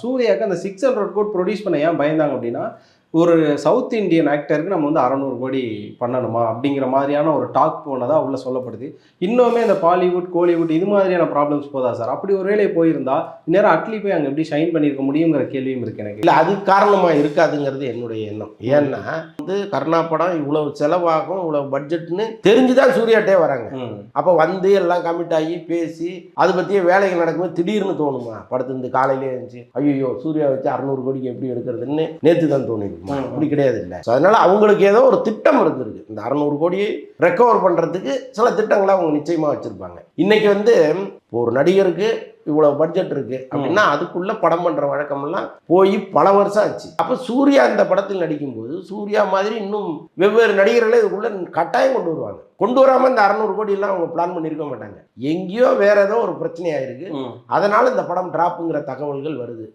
சூர்யாவுக்கு அந்த 600 கோடி ப்ரொடியூஸ் பண்ண ஏன் பயந்தாங்க அப்படின்னா, ஒரு சவுத் இண்டியன் ஆக்டருக்கு நம்ம வந்து 600 கோடி பண்ணணுமா? அப்படிங்கிற மாதிரியான ஒரு டாக் போனதா உள்ள சொல்லப்படுது. இன்னுமே இந்த பாலிவுட், கோலிவுட் இது மாதிரியான ப்ராப்ளம்ஸ் போதா சார்? அப்படி ஒரு வேளை போயிருந்தா, இந்நேரம் அட்லி போய் அங்க எப்படி ஷைன் பண்ணியிருக்க முடியுங்கிற கேள்வியும் இருக்கு எனக்கு. இல்ல அது காரணமா இருக்காதுங்கிறது என்னுடைய எண்ணம். ஏன்னா வந்து கர்ணா படம் இவ்வளவு செலவாகும், இவ்வளவு பட்ஜெட்னு தெரிஞ்சுதான் சூர்யாட்டே வராங்க. அப்ப வந்து எல்லாம் கமிட் ஆகி பேசி அது பத்தியே வேலைகள் நடக்கும்போது திடீர்னு தோணுமா? படத்து இந்த காலையிலே இருந்துச்சு ஐயோ சூர்யா வச்சு 600 கோடிக்கு எப்படி எடுக்கிறதுன்னு நேத்து தான் தோணிருக்கு. அப்படி கிடையாது இல்லை. அதனால அவங்களுக்கு ஏதோ ஒரு திட்டம் இருந்திருக்கு. இந்த 600 கோடியை ரெக்கவர் பண்றதுக்கு சில திட்டங்களை அவங்க நிச்சயமா வச்சிருப்பாங்க. இன்னைக்கு வந்து ஒரு நடிகருக்கு இவ்வளவு பட்ஜெட் இருக்கு அப்படின்னா அதுக்குள்ள படம் பண்ற வழக்கமெல்லாம் போய் பல வருஷம் ஆச்சு. அப்ப சூர்யா இந்த படத்தில் நடிக்கும் போது சூர்யா மாதிரி இன்னும் வெவ்வேறு நடிகர்களை இதுக்குள்ள கட்டாயம் கொண்டு வருவாங்க. கொண்டு வராம இந்த 600 கோடி எல்லாம் அவங்க பிளான் பண்ணிருக்க மாட்டாங்க. எங்கேயோ வேற ஏதோ ஒரு பிரச்சனை ஆயிருக்கு, அதனால இந்த படம் டிராப்புங்கிற தகவல்கள் வருது.